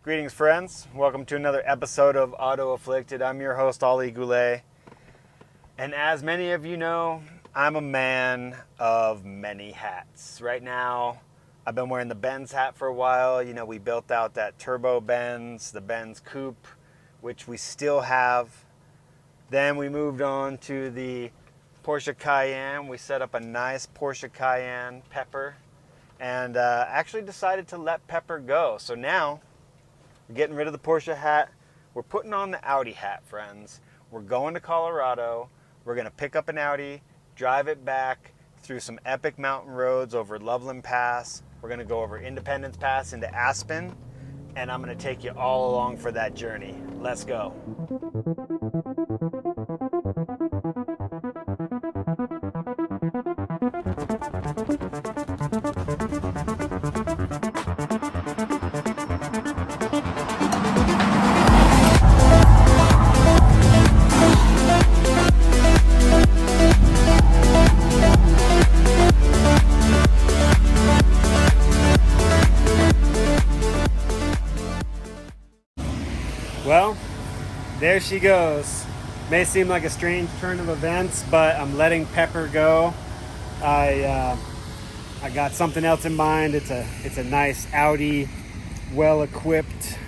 Greetings, friends. Welcome to another episode of Auto Afflicted. I'm your host, Ali Goulet. And as many of you know, I'm a man of many hats. Right now, I've been wearing the Benz hat for a while. You know, we built out that turbo Benz, the Benz Coupe, which we still have. Then we moved on to the Porsche Cayenne. We set up a nice Porsche Cayenne Pepper and actually decided to let Pepper go. So now, we're getting rid of the Porsche hat. We're putting on the Audi hat, friends. We're going to Colorado. We're going to pick up an Audi, drive it back through some epic mountain roads over Loveland Pass. We're going to go over Independence Pass into Aspen, and I'm going to take you all along for that journey. Let's go. Well, there she goes. May seem like a strange turn of events, but I'm letting Pepper go. I got something else in mind. It's a nice Audi, well equipped,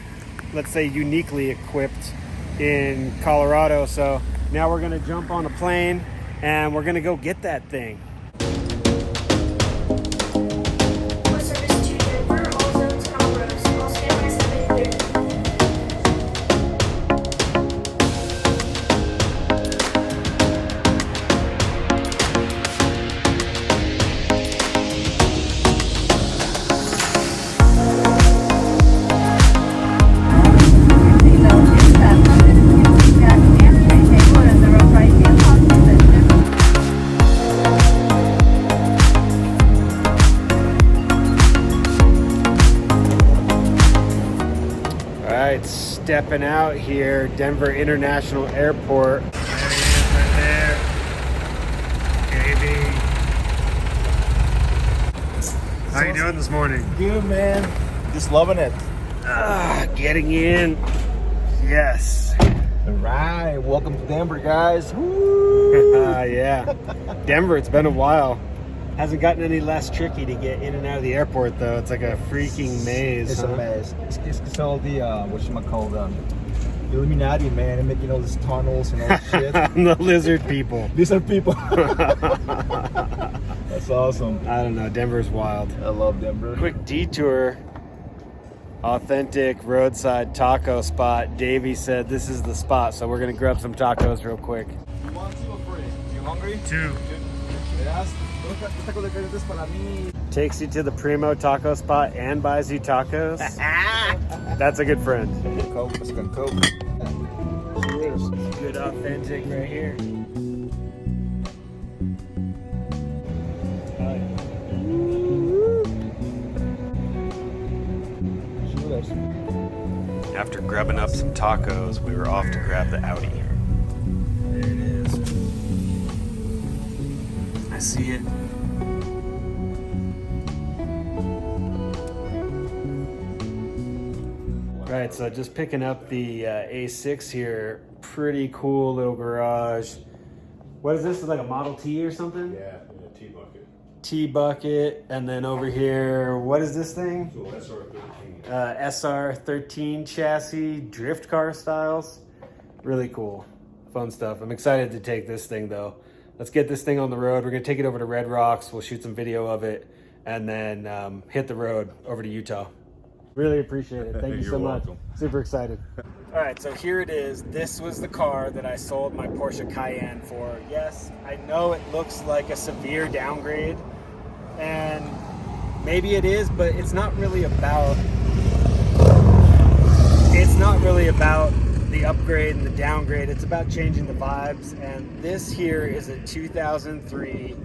let's say uniquely equipped in Colorado. So now we're gonna jump on a plane and we're gonna go get that thing. Service to Denver, all zones Colorado. Small stand by 700. Stepping out here, Denver International Airport. There he is right there. Baby. How you doing this morning? Good, man. Just loving it. Getting in. Yes. All right. Welcome to Denver, guys. Woo! Yeah. Denver, it's been a while. Hasn't gotten any less tricky to get in and out of the airport, though. It's like a freaking maze. It's a maze. It's all the, the Illuminati, man. They're making all these tunnels and all this shit. The lizard people. These are people. That's awesome. I don't know. Denver's wild. I love Denver. Quick detour. Authentic roadside taco spot. Davey said this is the spot, so we're going to grab some tacos real quick. You want two or three? You hungry? Two. Yes. Takes you to the Primo taco spot and buys you tacos. That's a good friend. Coke, let's go Coke. Cheers. Good authentic right here. Cheers. After grubbing up some tacos, we were off to grab the Audi. There it is. I see it. Right, so just picking up the A6 here. Pretty cool little garage. What is this? Like a Model T or something? Yeah, in a T-bucket. T-bucket, and then over here, what is this thing? So SR13. SR13 chassis, drift car styles. Really cool. Fun stuff. I'm excited to take this thing though. Let's get this thing on the road. We're gonna take it over to Red Rocks. We'll shoot some video of it and then hit the road over to Utah. Really appreciate it. Thank you so much. Welcome. Super excited. All right, so here it is. This was the car that I sold my Porsche Cayenne for. Yes, I know it looks like a severe downgrade, and maybe it is, but it's not really about the upgrade and the downgrade. It's about changing the vibes, and this here is a 2003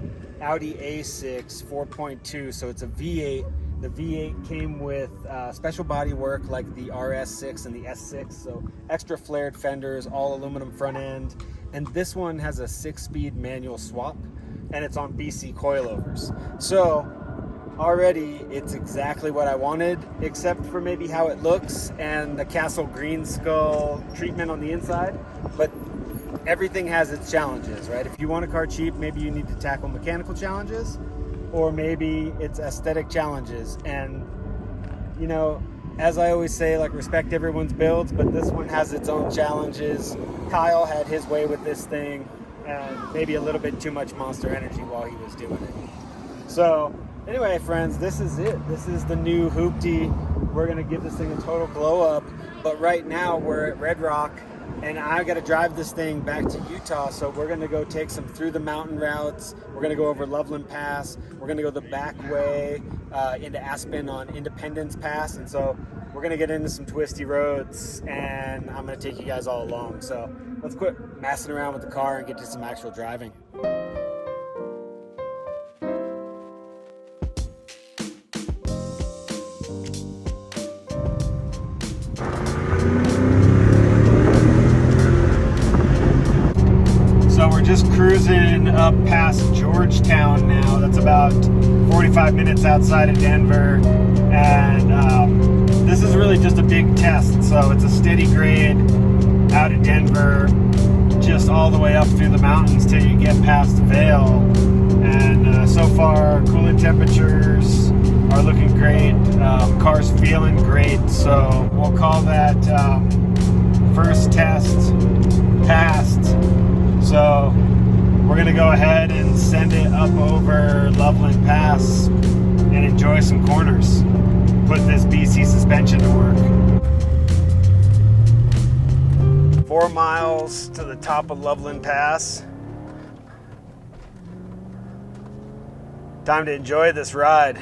Audi A6 4.2, so it's a V8. The V8 came with special body work like the RS6 and the S6, so extra flared fenders, all aluminum front end. And this one has a 6-speed manual swap, and it's on BC coilovers. So already it's exactly what I wanted, except for maybe how it looks and the Castle Green Skull treatment on the inside. But everything has its challenges, right? If you want a car cheap, maybe you need to tackle mechanical challenges, or maybe it's aesthetic challenges. And, you know, as I always say, like, respect everyone's builds, but this one has its own challenges. Kyle had his way with this thing, and maybe a little bit too much Monster Energy while he was doing it. So, anyway, friends, this is it. This is the new Hoopty. We're going to give this thing a total glow up. But right now, we're at Red Rock, and I got to drive this thing back to Utah. So we're going to go take some through the mountain routes. We're going to go over Loveland Pass. We're going to go the back way into Aspen on Independence Pass. And so we're going to get into some twisty roads, and I'm going to take you guys all along. So let's quit messing around with the car and get to some actual driving. So we're just cruising up past Georgetown now. That's about 45 minutes outside of Denver. And this is really just a big test. So it's a steady grade out of Denver, just all the way up through the mountains till you get past Vail. And so far, coolant temperatures are looking great. Car's feeling great. So we'll call that first test passed. So we're going to go ahead and send it up over Loveland Pass and enjoy some corners. Put this BC suspension to work. 4 miles to the top of Loveland Pass. Time to enjoy this ride.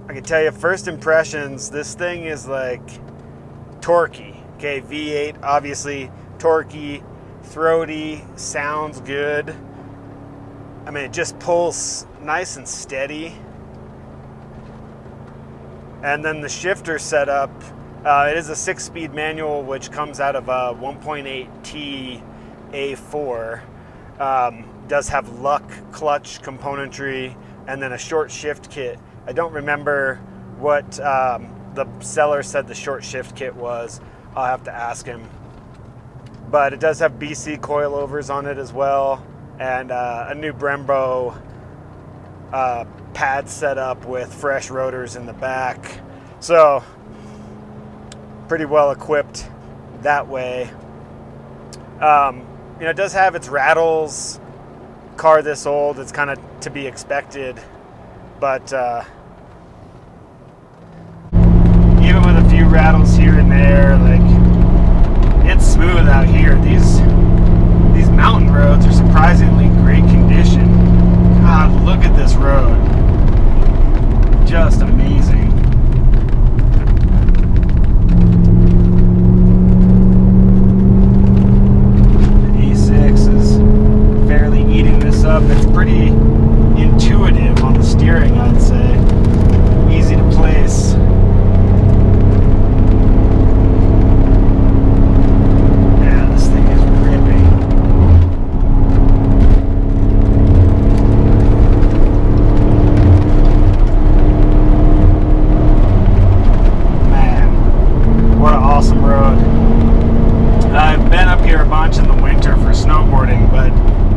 I can tell you, first impressions, this thing is like torquey. Okay, V8, obviously torquey, throaty, sounds good. I mean, it just pulls nice and steady. And then the shifter setup, it is a 6-speed manual, which comes out of a 1.8T A4. Does have luck clutch componentry, and then a short shift kit. I don't remember what the seller said the short shift kit was. I'll have to ask him. But it does have BC coilovers on it as well, and a new Brembo pad setup with fresh rotors in the back. So pretty well equipped that way. You know, it does have its rattles. Car this old, it's kind of to be expected, but even with a few rattles here and there, like, it's smooth out here. These mountain roads are surprisingly great condition. God, look at this road. Just amazing. The A6 is fairly eating this up. It's pretty intuitive on the steering, I'd say. Easy to place. In the winter for snowboarding, but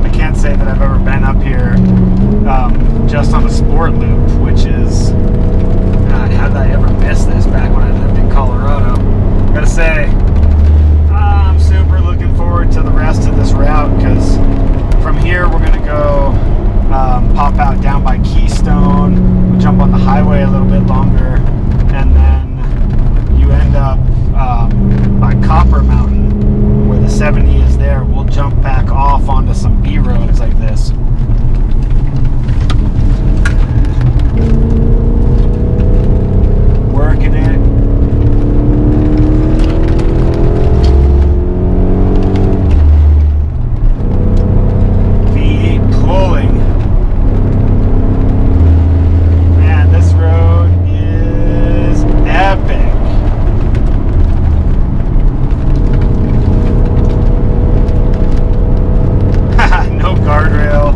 I can't say that I've ever been up here just on a sport loop, which is, God, how did I ever miss this back when I lived in Colorado? Gotta say, I'm super looking forward to the rest of this route, because from here we're gonna go pop out down by Keystone, we'll jump on the highway a little bit longer, and then you end up by Copper Mountain, where the 70 is there. We'll jump back off onto some B roads like this. Working it. V8 pulling. Man, this road is epic. No guardrail,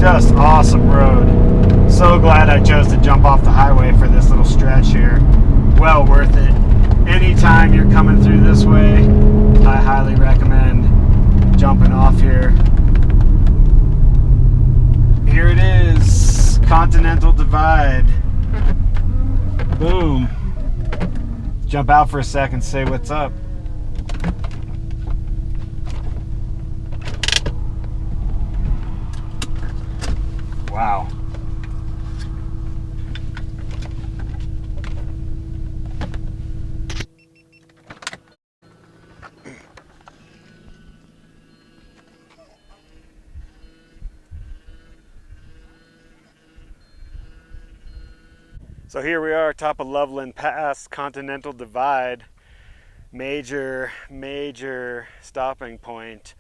Just awesome road. So glad I chose to jump off the highway for this little stretch here. Well worth it. Anytime you're coming through this way, I highly recommend jumping off here. Here it is, Continental Divide. Boom. Jump out for a second, say what's up. Wow. So here we are atop of Loveland Pass, Continental Divide. Major stopping point.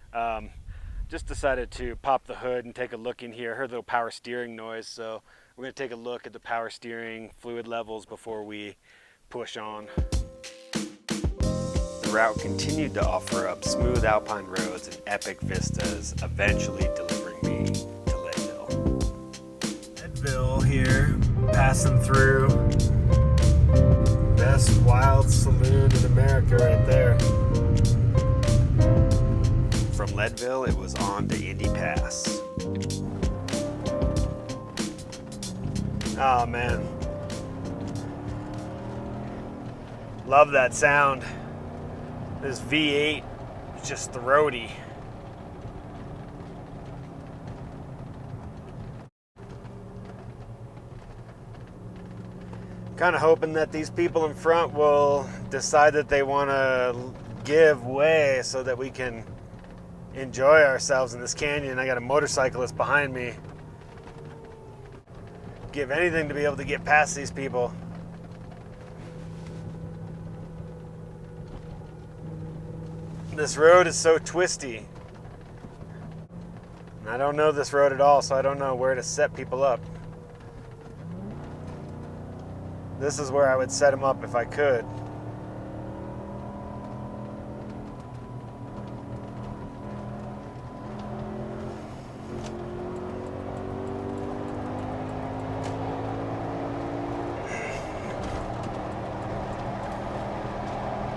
Just decided to pop the hood and take a look in here. I heard a little power steering noise, so we're going to take a look at the power steering fluid levels before we push on. The route continued to offer up smooth alpine roads and epic vistas, eventually delivering me to Leadville. Leadville here, passing through. Best wild saloon in America right there. From Leadville, it was on to Indy Pass. Oh man. Love that sound. This V8 is just throaty. Kind of hoping that these people in front will decide that they want to give way so that we can enjoy ourselves in this canyon. I got a motorcyclist behind me. Give anything to be able to get past these people. This road is so twisty. And I don't know this road at all, so I don't know where to set people up. This is where I would set them up if I could.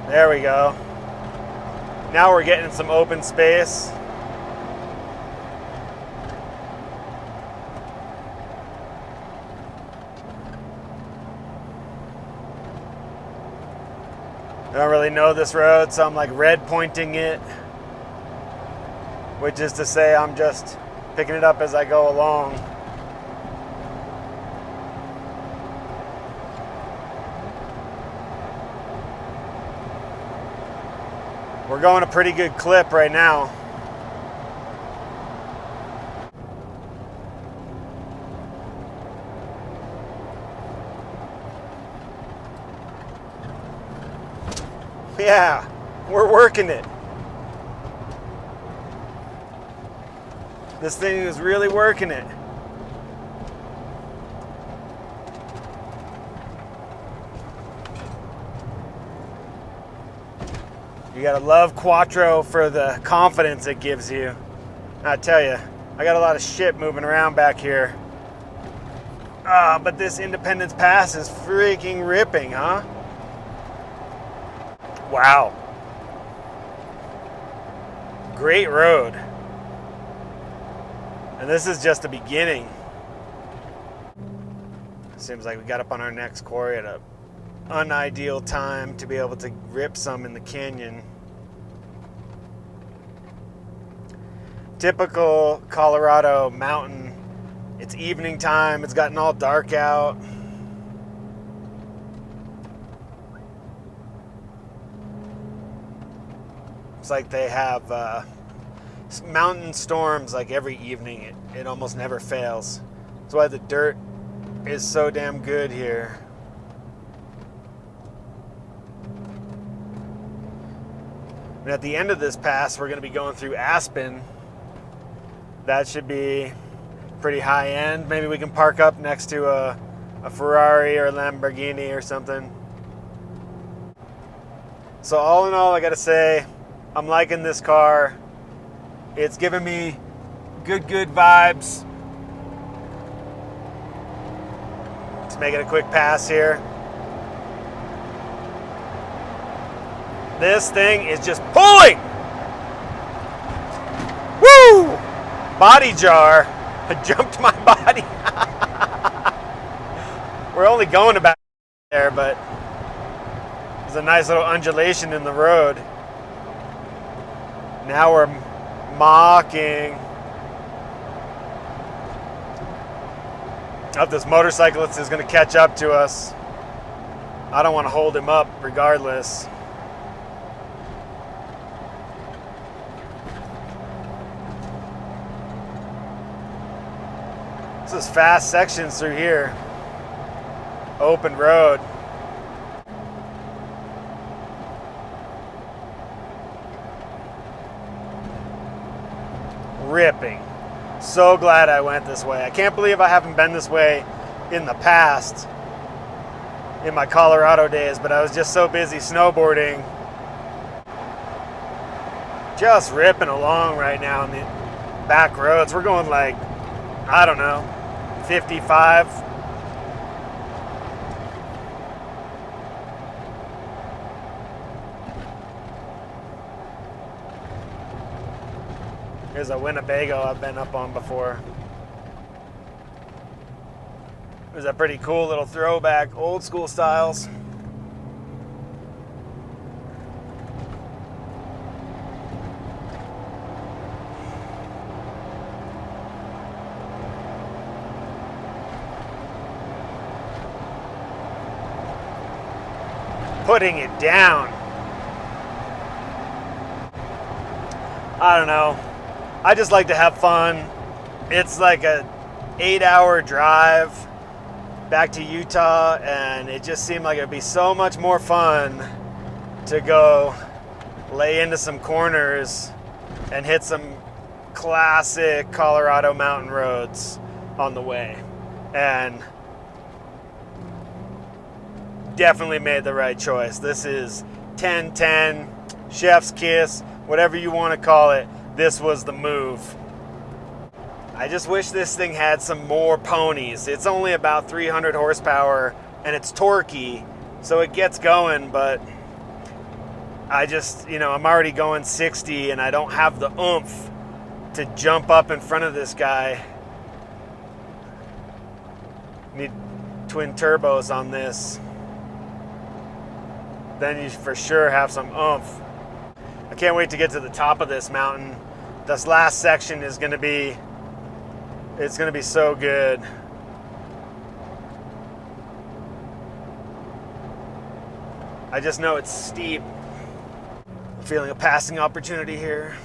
There we go. Now we're getting some open space. I don't really know this road, so I'm like red pointing it, which is to say I'm just picking it up as I go along. We're going a pretty good clip right now. Yeah, we're working it. This thing is really working it. You gotta love Quattro for the confidence it gives you. I tell you, I got a lot of shit moving around back here. But this Independence Pass is freaking ripping, huh? Wow. Great road. And this is just the beginning. Seems like we got up on our next quarry at an unideal time to be able to rip some in the canyon. Typical Colorado mountain. It's evening time. It's gotten all dark out. It's like they have mountain storms like every evening. It almost never fails. That's why the dirt is so damn good here. And at the end of this pass, we're going to be going through Aspen. That should be pretty high end. Maybe we can park up next to a Ferrari or a Lamborghini or something. So all in all, I got to say, I'm liking this car. It's giving me good vibes. Just making a quick pass here. This thing is just pulling! Woo! Body jar. I jumped my body. We're only going about there, but there's a nice little undulation in the road. Now we're mocking. Oh, this motorcyclist is going to catch up to us. I don't want to hold him up regardless. This is fast sections through here. Open road. Ripping. So glad I went this way. I can't believe I haven't been this way in the past, in my ColoRado days, but I was just so busy snowboarding. Just ripping along right now in the back roads. We're going like, I don't know, 55. Here's a Winnebago I've been up on before. It was a pretty cool little throwback, old school styles. Putting it down. I don't know. I just like to have fun. It's like a 8-hour drive back to Utah, and it just seemed like it'd be so much more fun to go lay into some corners and hit some classic Colorado mountain roads on the way. And definitely made the right choice. This is 10-10, chef's kiss, whatever you want to call it. This was the move. I just wish this thing had some more ponies. It's only about 300 horsepower and it's torquey, so it gets going, but I just, I'm already going 60 and I don't have the oomph to jump up in front of this guy. Need twin turbos on this. Then you for sure have some oomph. I can't wait to get to the top of this mountain. This last section is going to be, it's going to be so good. I just know it's steep. I'm feeling a passing opportunity here.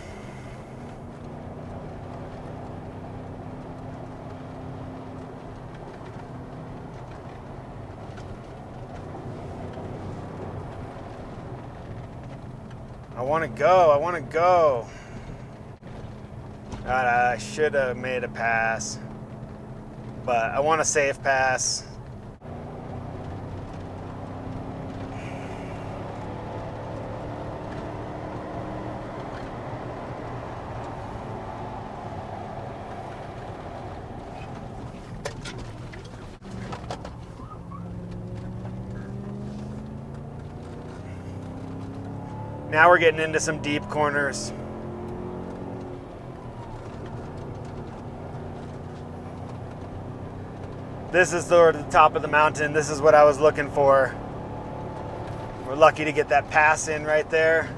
I want to go. God, I should have made a pass, but I want a safe pass. Now we're getting into some deep corners. This is the top of the mountain. This is what I was looking for. We're lucky to get that pass in right there,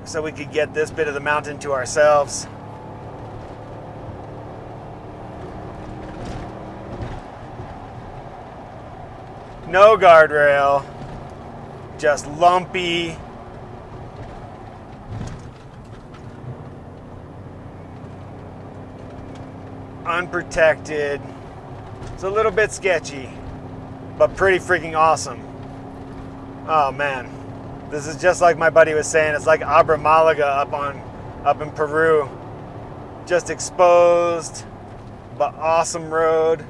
so we could get this bit of the mountain to ourselves. No guardrail, just lumpy. Unprotected. It's a little bit sketchy, but pretty freaking awesome. Oh man, this is just like my buddy was saying. It's like Abra Malaga up in Peru. Just exposed, but awesome road.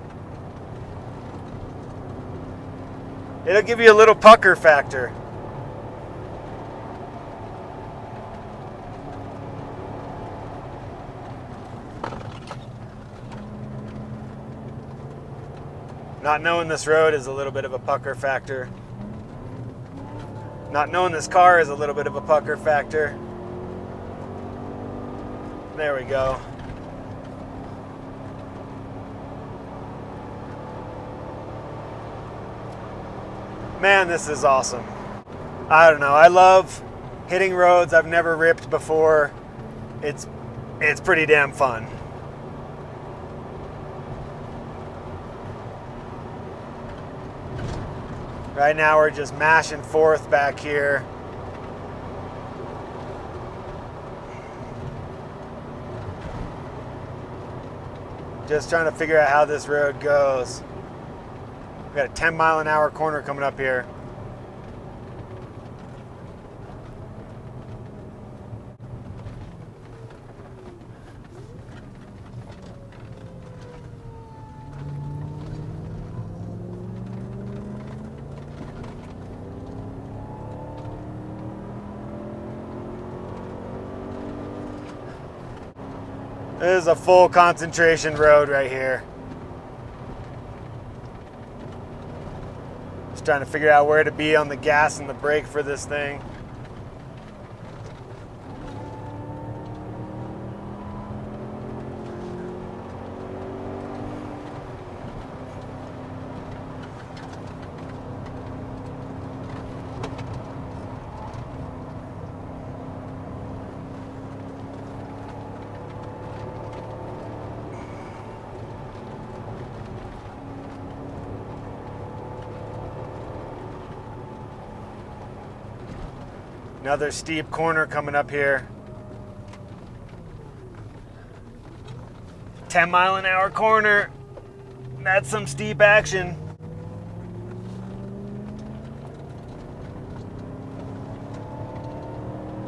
It'll give you a little pucker factor. Not knowing this road is a little bit of a pucker factor. Not knowing this car is a little bit of a pucker factor. There we go. Man, this is awesome. I don't know. I love hitting roads I've never ripped before. It's pretty damn fun. Right now we're just mashing forth back here. Just trying to figure out how this road goes. We got a 10-mile-an-hour corner coming up here. This is a full concentration road right here. Just trying to figure out where to be on the gas and the brake for this thing. Another steep corner coming up here. 10-mile-an-hour corner. That's some steep action.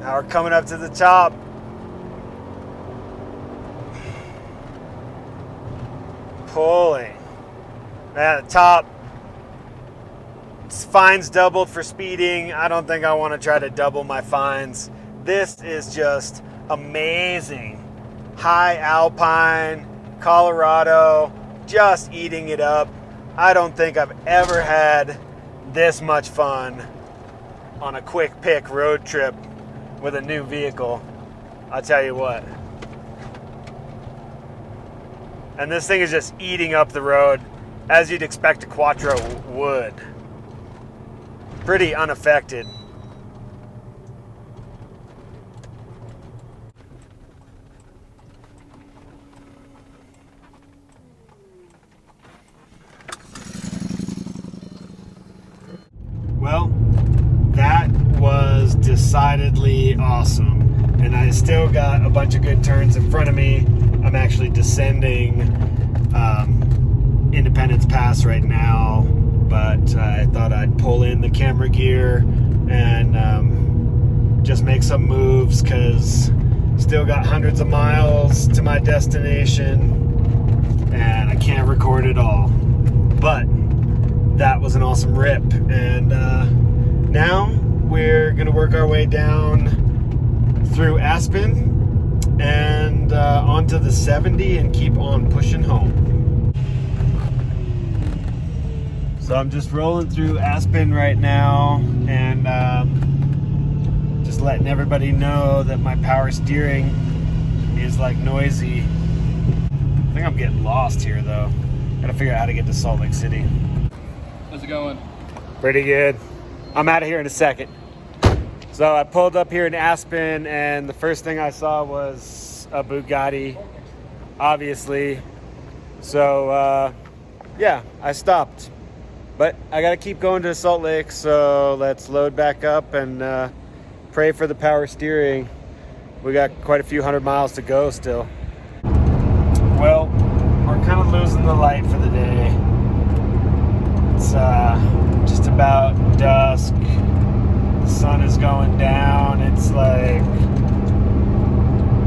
Now we're coming up to the top. Pulling. At the top. Fines doubled for speeding. I don't think I want to try to double my fines. This is just amazing. High Alpine, Colorado, just eating it up. I don't think I've ever had this much fun on a quick pick road trip with a new vehicle. I'll tell you what. And this thing is just eating up the road as you'd expect a Quattro would. Pretty unaffected. Well, that was decidedly awesome. And I still got a bunch of good turns in front of me. I'm actually descending Independence Pass right now. But I thought I'd pull in the camera gear and just make some moves because still got hundreds of miles to my destination and I can't record it all. But that was an awesome rip. And now we're going to work our way down through Aspen and onto the 70 and keep on pushing home. So I'm just rolling through Aspen right now and just letting everybody know that my power steering is like noisy. I think I'm getting lost here though. Gotta figure out how to get to Salt Lake City. How's it going? Pretty good. I'm out of here in a second. So I pulled up here in Aspen and the first thing I saw was a Bugatti, obviously. So yeah, I stopped. But I gotta keep going to Salt Lake, so let's load back up and pray for the power steering. We got quite a few hundred miles to go still. Well, we're kind of losing the light for the day. It's just about dusk. The sun is going down. It's like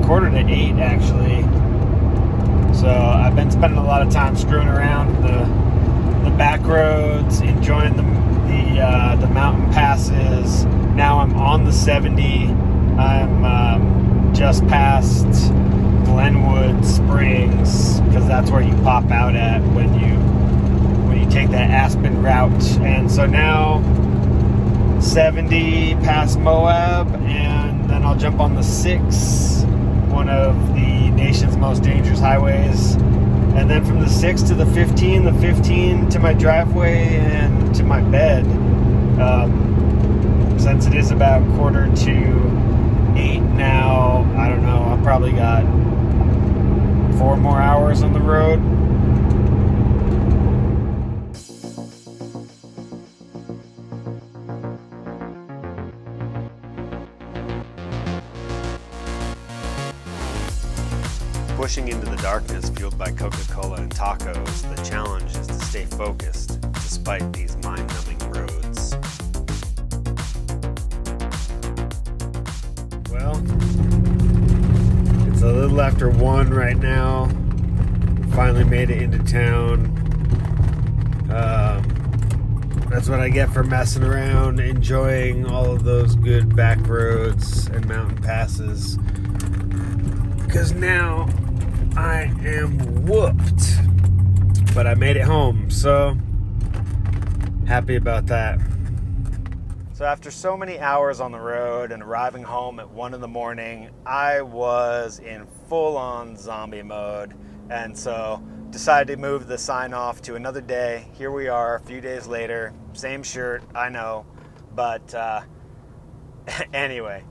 7:45 actually. So I've been spending a lot of time screwing around the back roads, enjoying the mountain passes. Now I'm on the 70. I'm just past Glenwood Springs because that's where you pop out at when you take that Aspen route. And so now 70 past Moab, and then I'll jump on the 6, one of the nation's most dangerous highways. And then from the 6 to the 15 to my driveway and to my bed. Since it is about 7:45 now, I don't know, I've probably got 4 more hours on the road. Pushing into the darkness fueled by Coca-Cola and tacos, the challenge is to stay focused despite these mind-numbing roads. Well, it's a little after 1 right now. Finally made it into town. That's what I get for messing around, enjoying all of those good back roads and mountain passes. Because now I am whooped. But I made it home, so happy about that. So after so many hours on the road and arriving home at 1 in the morning, I was in full-on zombie mode, and so decided to move the sign off to another day. Here we are a few days later, same shirt, I know, but anyway,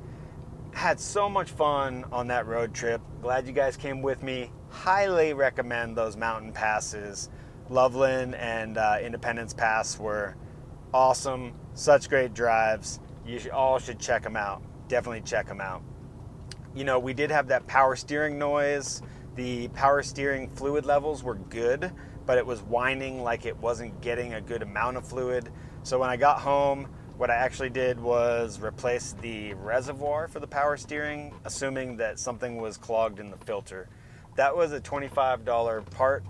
had so much fun on that road trip. Glad you guys came with me. Highly recommend those mountain passes. Loveland and Independence Pass were awesome. Such great drives. You all should check them out. Definitely check them out. You know, we did have that power steering noise. The power steering fluid levels were good, but it was whining like it wasn't getting a good amount of fluid. So when I got home, what I actually did was replace the reservoir for the power steering, assuming that something was clogged in the filter. That was a $25 part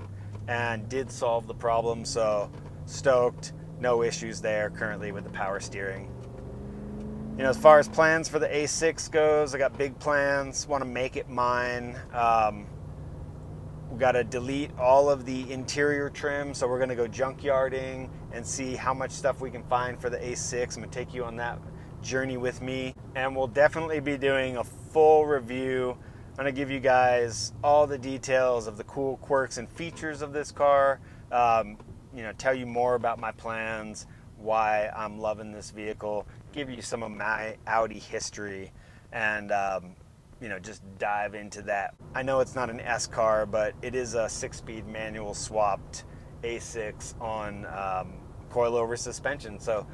and did solve the problem, so stoked. No issues there currently with the power steering. You know, as far as plans for the A6 goes, I got big plans. Want to make it mine. We got to delete all of the interior trim, so we're going to go junkyarding and see how much stuff we can find for the A6. I'm going to take you on that journey with me, and we'll definitely be doing a full review. I'm going to give you guys all the details of the cool quirks and features of this car. You know, tell you more about my plans, why I'm loving this vehicle, give you some of my Audi history, and you know, just dive into that. I know it's not an S car, but it is a 6-speed manual swapped A6 on coilover suspension, so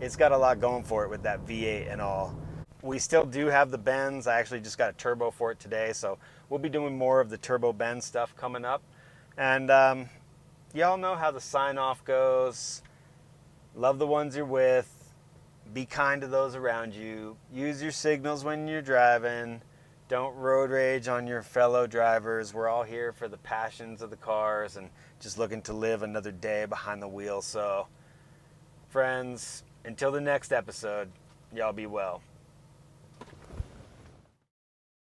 it's got a lot going for it with that V8 and all. We still do have the Benz. I actually just got a turbo for it today, so we'll be doing more of the turbo Benz stuff coming up. And y'all know how the sign-off goes. Love the ones you're with. Be kind to those around you. Use your signals when you're driving. Don't road rage on your fellow drivers. We're all here for the passions of the cars and just looking to live another day behind the wheel. So, friends, until the next episode, y'all be well.